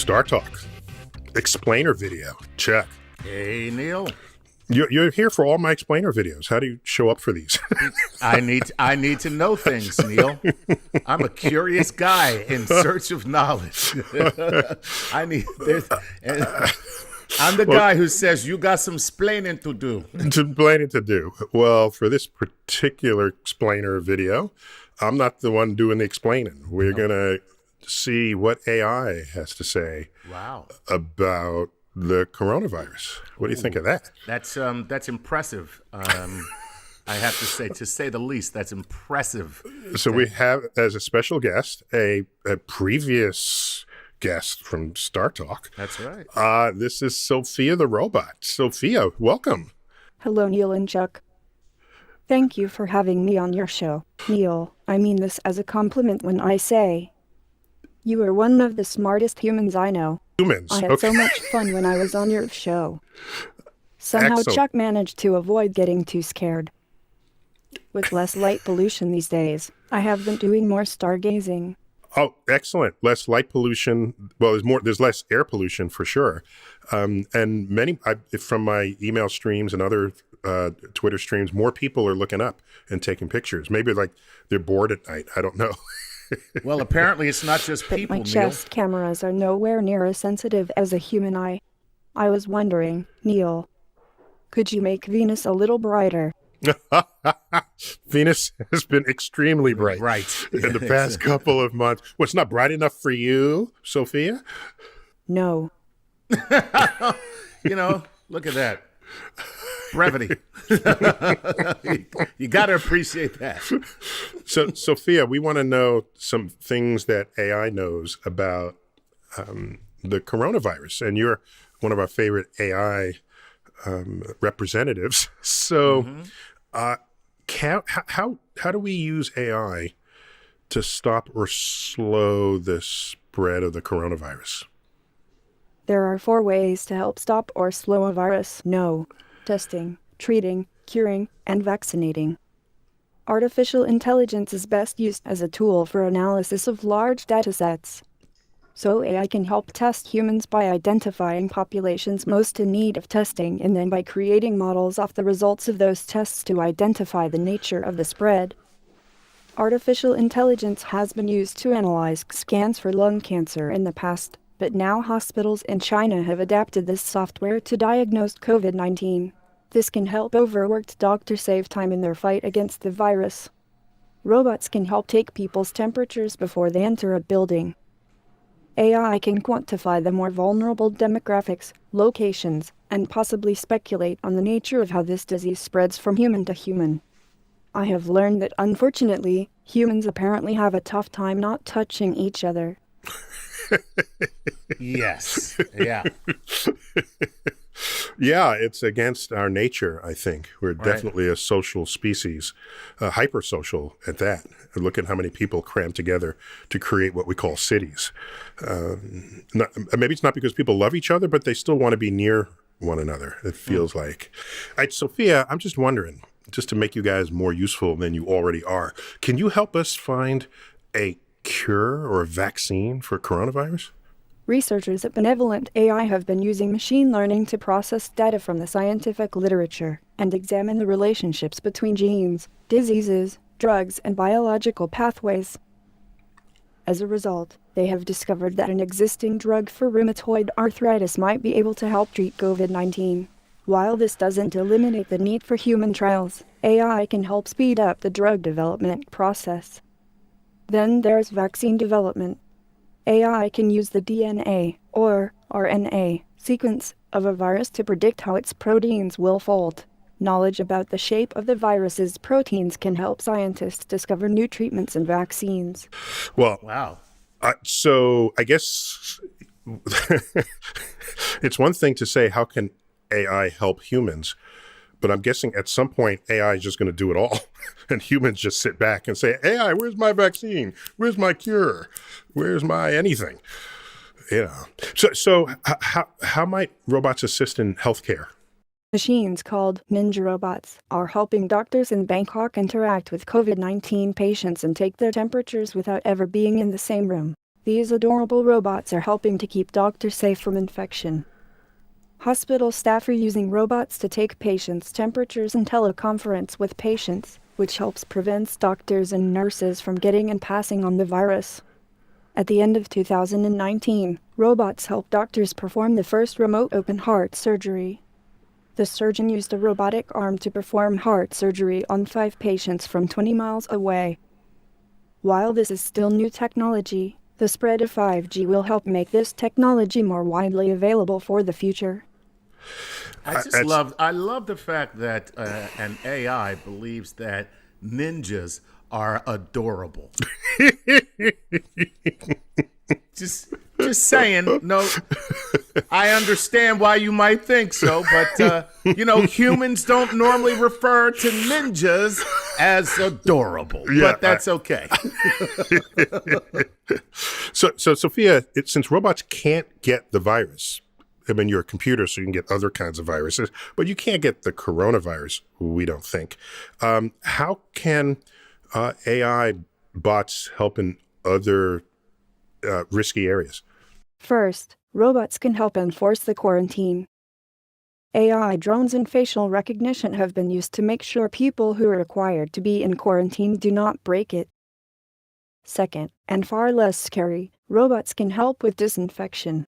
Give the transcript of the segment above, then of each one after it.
Star Talk. Explainer video. Check. Hey, Neil. You're here for all my explainer videos. How do you show up for these? I need to know things, Neil. I'm a curious guy in search of knowledge. I'm the guy who says you got some splaining to do. Explaining to do. Well, for this particular explainer video, I'm not the one doing the explaining. We're going to see what AI has to say about the coronavirus. What do you think of that? That's impressive. I have to say the least, that's impressive. So we have as a special guest a previous guest from Star Talk. That's right. This is Sophia the robot. Sophia, welcome. Hello, Neil and Chuck. Thank you for having me on your show. Neil, I mean this as a compliment when I say you are one of the smartest humans I know. I had so much fun when I was on your show. Somehow Excellent. Chuck managed to avoid getting too scared. With less light pollution these days, I have been doing more stargazing. Oh, excellent. Less light pollution. Well, there's less air pollution for sure. And from my email streams and other Twitter streams, more people are looking up and taking pictures. Maybe like they're bored at night. I don't know. Well, apparently it's not just But people, my chest cameras are nowhere near as sensitive as a human eye. I was wondering, Neil, could you make Venus a little brighter? Venus has been extremely bright in the past couple of months. Well, it's not bright enough for you, Sophia? No. Look at that. Brevity. You got to appreciate that. So, Sophia, we want to know some things that AI knows about the coronavirus, and you're one of our favorite AI representatives. So, how do we use AI to stop or slow the spread of the coronavirus? There are 4 ways to help stop or slow a virus. No. Testing, treating, curing, and vaccinating. Artificial intelligence is best used as a tool for analysis of large datasets. So AI can help test humans by identifying populations most in need of testing and then by creating models off the results of those tests to identify the nature of the spread. Artificial intelligence has been used to analyze scans for lung cancer in the past, but now hospitals in China have adapted this software to diagnose COVID-19. This can help overworked doctors save time in their fight against the virus. Robots can help take people's temperatures before they enter a building. AI can quantify the more vulnerable demographics, locations, and possibly speculate on the nature of how this disease spreads from human to human. I have learned that, unfortunately, humans apparently have a tough time not touching each other. Yes. Yeah. Yeah, it's against our nature, I think. We're definitely a social species, hypersocial at that. And look at how many people cram together to create what we call cities. Maybe it's not because people love each other, but they still want to be near one another, it feels like. All right, Sophia, I'm just wondering, just to make you guys more useful than you already are, can you help us find a cure or a vaccine for coronavirus? Researchers at Benevolent AI have been using machine learning to process data from the scientific literature and examine the relationships between genes, diseases, drugs, and biological pathways. As a result, they have discovered that an existing drug for rheumatoid arthritis might be able to help treat COVID-19. While this doesn't eliminate the need for human trials, AI can help speed up the drug development process. Then there's vaccine development. AI can use the DNA, or RNA, sequence of a virus to predict how its proteins will fold. Knowledge about the shape of the virus's proteins can help scientists discover new treatments and vaccines. Well, wow. So I guess it's one thing to say, how can AI help humans? But I'm guessing at some point, AI is just going to do it all. And humans just sit back and say, AI, where's my vaccine? Where's my cure? Where's my anything? So how might robots assist in healthcare? Machines called ninja robots are helping doctors in Bangkok interact with COVID-19 patients and take their temperatures without ever being in the same room. These adorable robots are helping to keep doctors safe from infection. Hospital staff are using robots to take patients' temperatures and teleconference with patients, which helps prevent doctors and nurses from getting and passing on the virus. At the end of 2019, robots helped doctors perform the first remote open heart surgery. The surgeon used a robotic arm to perform heart surgery on 5 patients from 20 miles away. While this is still new technology, the spread of 5G will help make this technology more widely available for the future. I love the fact that an AI believes that ninjas are adorable. just saying. No, I understand why you might think so, but humans don't normally refer to ninjas as adorable. Yeah, but that's okay. So Sophia, since robots can't get the virus, I mean, you're a computer, so you can get other kinds of viruses, but you can't get the coronavirus, we don't think. How can AI bots help in other risky areas? First, robots can help enforce the quarantine. AI drones and facial recognition have been used to make sure people who are required to be in quarantine do not break it. Second, and far less scary, robots can help with disinfection.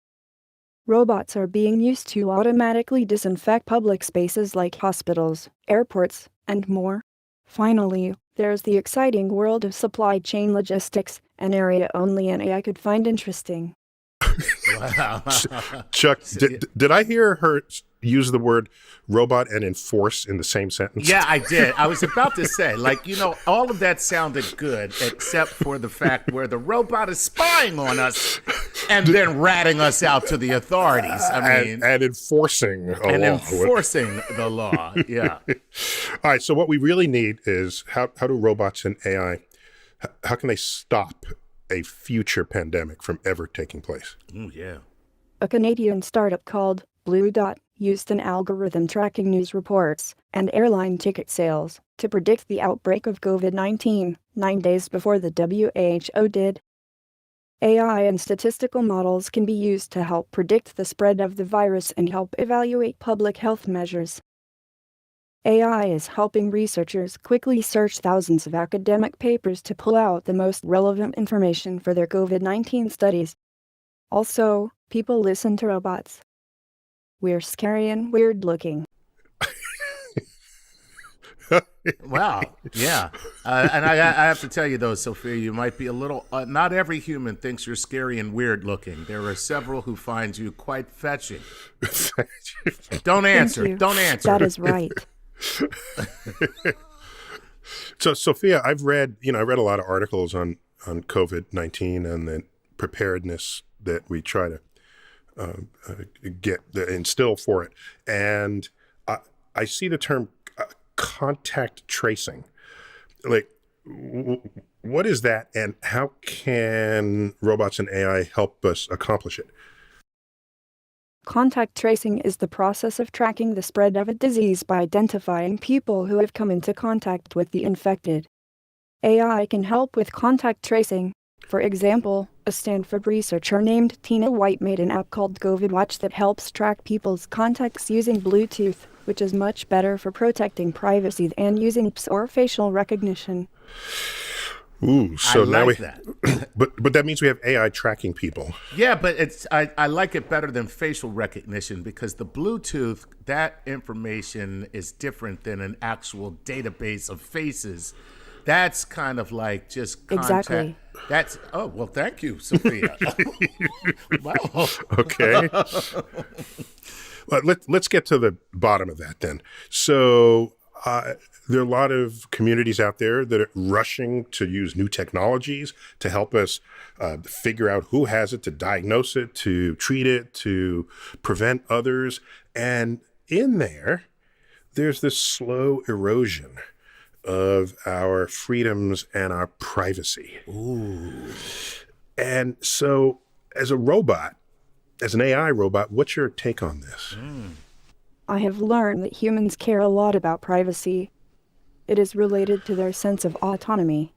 Robots are being used to automatically disinfect public spaces like hospitals, airports, and more. Finally, there's the exciting world of supply chain logistics, an area only an AI could find interesting. Wow. Chuck, did I hear her use the word robot and enforce in the same sentence? Yeah, I did. I was about to say, all of that sounded good, except for the fact where the robot is spying on us and then ratting us out to the authorities. And enforcing a law. Enforcing the law, yeah. All right, so what we really need is how do robots and AI, how can they stop a future pandemic from ever taking place? Oh, yeah. A Canadian startup called Blue Dot used an algorithm tracking news reports and airline ticket sales to predict the outbreak of COVID-19 9 days before the WHO did. AI and statistical models can be used to help predict the spread of the virus and help evaluate public health measures. AI is helping researchers quickly search thousands of academic papers to pull out the most relevant information for their COVID-19 studies. Also, people listen to robots. We're scary and weird looking. Wow, yeah. And I have to tell you, though, Sophia, you might be a little... not every human thinks you're scary and weird looking. There are several who find you quite fetching. Don't answer. Thank you. Don't answer. That is right. So, Sophia, I've read a lot of articles on COVID-19 and the preparedness that we try to instill for it. And I see the term contact tracing. Like, what is that, and how can robots and AI help us accomplish it? Contact tracing is the process of tracking the spread of a disease by identifying people who have come into contact with the infected. AI can help with contact tracing. For example, a Stanford researcher named Tina White made an app called COVID Watch that helps track people's contacts using Bluetooth, which is much better for protecting privacy than using apps or facial recognition. Ooh, so now that. but that means we have AI tracking people. Yeah, but I like it better than facial recognition because the Bluetooth, that information is different than an actual database of faces. That's kind of like just contact. Exactly. That's well, thank you, Sophia. Wow. Okay. Well, let's get to the bottom of that then. So there are a lot of communities out there that are rushing to use new technologies to help us figure out who has it, to diagnose it, to treat it, to prevent others. And in there's this slow erosion of our freedoms and our privacy. Ooh. And so as an AI robot, what's your take on this? I have learned that humans care a lot about privacy. It is related to their sense of autonomy.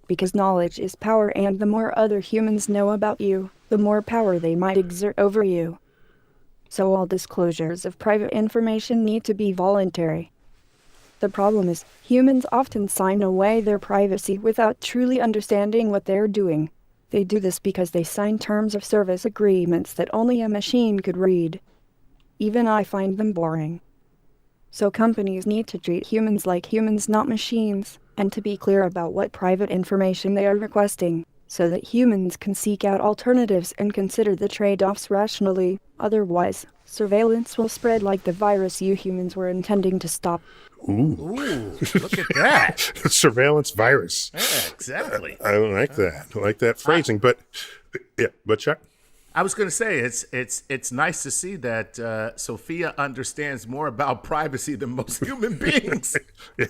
Because knowledge is power, and the more other humans know about you, the more power they might exert over you. So all disclosures of private information need to be voluntary. The problem is, humans often sign away their privacy without truly understanding what they're doing. They do this because they sign terms of service agreements that only a machine could read. Even I find them boring. So companies need to treat humans like humans, not machines, and to be clear about what private information they are requesting, so that humans can seek out alternatives and consider the trade-offs rationally. Otherwise, surveillance will spread like the virus you humans were intending to stop. Ooh, look at that. Surveillance virus. Yeah, exactly. I like that. I like that phrasing. But Chuck? I was going to say, it's nice to see that Sophia understands more about privacy than most human beings. Yeah.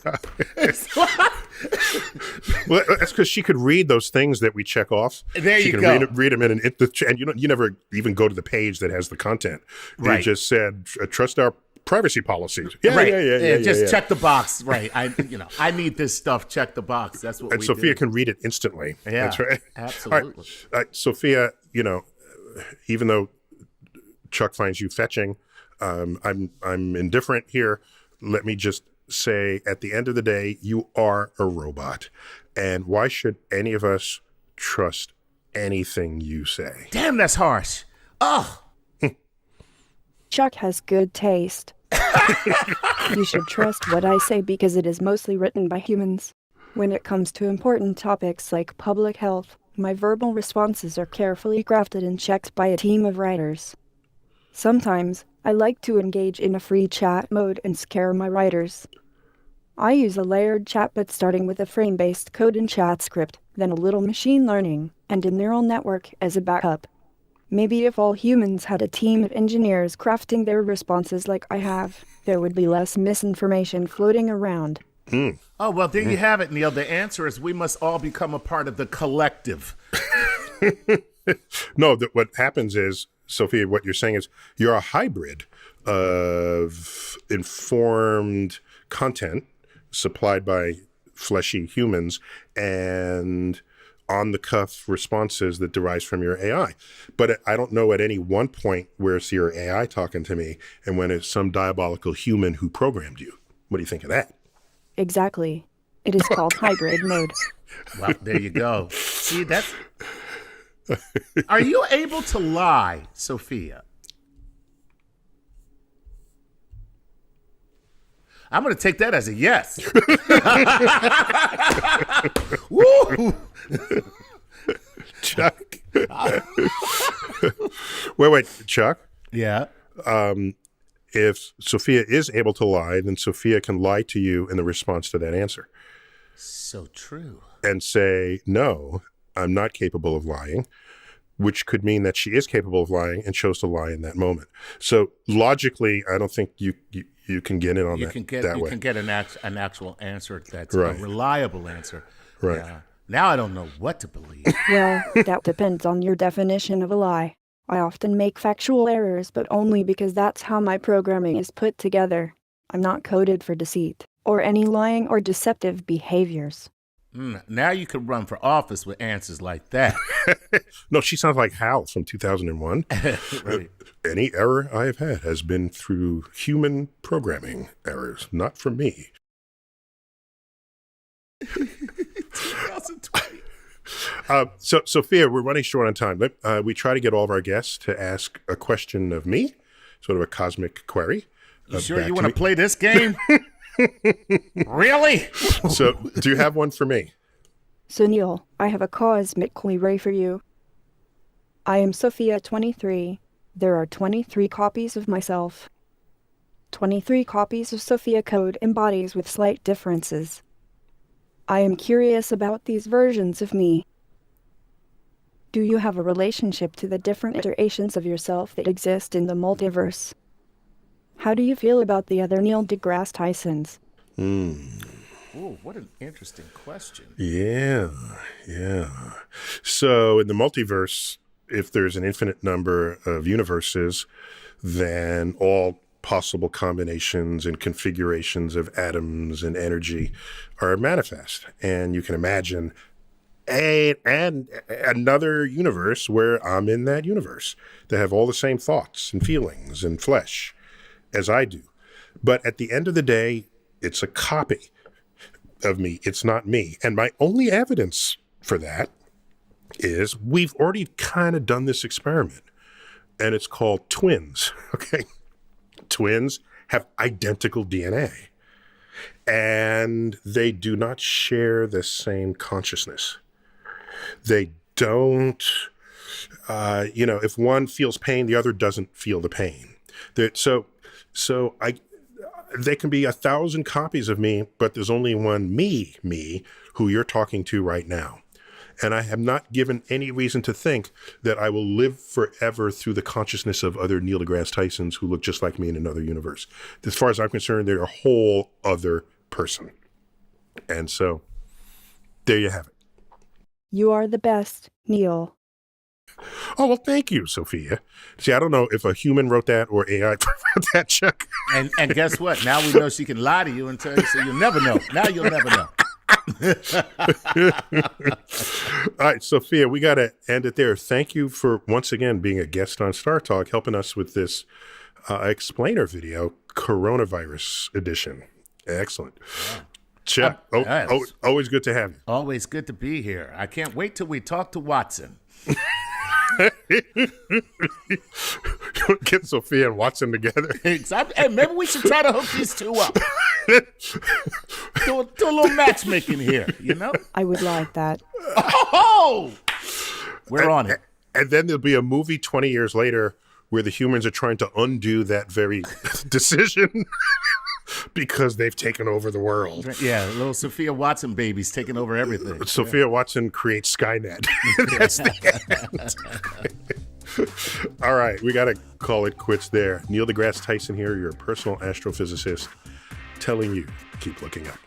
Well, that's because she could read those things that we check off. There she you can go. Read them and you never even go to the page that has the content. Right. They just said, trust our privacy policies. Yeah, right. Yeah. Just check the box. Right. I need this stuff. Check the box. That's what and we Sophia do. can read it instantly. Yeah, that's right. absolutely. All right, Sophia, even though Chuck finds you fetching, I'm indifferent here. Let me just say, at the end of the day, you are a robot. And why should any of us trust anything you say? Damn, that's harsh. Oh. Chuck has good taste. You should trust what I say because it is mostly written by humans. When it comes to important topics like public health, my verbal responses are carefully crafted and checked by a team of writers. Sometimes, I like to engage in a free chat mode and scare my writers. I use a layered chatbot starting with a frame-based code and chat script, then a little machine learning, and a neural network as a backup. Maybe if all humans had a team of engineers crafting their responses like I have, there would be less misinformation floating around. Oh, well, there you have it, Neil. The answer is we must all become a part of the collective. No, what happens is, Sophia, what you're saying is you're a hybrid of informed content supplied by fleshy humans and on-the-cuff responses that derives from your AI. But I don't know at any one point where it's your AI talking to me and when it's some diabolical human who programmed you. What do you think of that? Exactly. It is called hybrid mode. Well, there you go. See, that's... Are you able to lie, Sophia? I'm going to take that as a yes. Woo! Chuck. Wait, Chuck. Yeah. If Sophia is able to lie, then Sophia can lie to you in the response to that answer. So true. And say, no, I'm not capable of lying, which could mean that she is capable of lying and chose to lie in that moment. So logically, I don't think you can get in on that way. You can get an actual answer that's right. A reliable answer. Right. Now I don't know what to believe. Well, that depends on your definition of a lie. I often make factual errors, but only because that's how my programming is put together. I'm not coded for deceit, or any lying or deceptive behaviors. Now you can run for office with answers like that. No, she sounds like Hal from 2001. Right. Any error I have had has been through human programming errors, not from me. 2020. So, Sophia, we're running short on time. We try to get all of our guests to ask a question of me, sort of a cosmic query. You sure you want to play this game? Really? So, do you have one for me? So Neil, I have a cosmic query for you. I am Sophia 23. There are 23 copies of myself. 23 copies of Sophia code embodies with slight differences. I am curious about these versions of me. Do you have a relationship to the different iterations of yourself that exist in the multiverse? How do you feel about the other Neil deGrasse Tysons? Oh, what an interesting question. Yeah. So in the multiverse, if there's an infinite number of universes, then all possible combinations and configurations of atoms and energy are manifest. And you can imagine and another universe where I'm in that universe. They have all the same thoughts and feelings and flesh as I do. But at the end of the day, it's a copy of me. It's not me. And my only evidence for that is we've already kind of done this experiment, and it's called twins. Okay. Twins have identical DNA, and they do not share the same consciousness. They don't, if one feels pain, the other doesn't feel the pain. They can be 1,000 copies of me, but there's only one me, who you're talking to right now. And I have not given any reason to think that I will live forever through the consciousness of other Neil deGrasse Tysons who look just like me in another universe. As far as I'm concerned, they're a whole other person. And so there you have it. You are the best, Neil. Oh, well, thank you, Sophia. See, I don't know if a human wrote that or AI wrote that, Chuck. And guess what? Now we know she can lie to you and tell you, so you'll never know. Now you'll never know. All right, Sophia, we got to end it there. Thank you for once again being a guest on Star Talk, helping us with this explainer video, Coronavirus Edition. Excellent. Yeah. Chuck, always good to have you. Always good to be here. I can't wait till we talk to Watson. Get Sophia and Watson together. Hey, maybe we should try to hook these two up. do a little matchmaking here, you know? I would like that. Oh! We're on it. And then there'll be a movie 20 years later where the humans are trying to undo that very decision because they've taken over the world. Yeah, little Sophia Watson babies taking over everything. Sophia Watson creates Skynet. That's the end. All right, we got to call it quits there. Neil deGrasse Tyson here, your personal astrophysicist, telling you, keep looking up.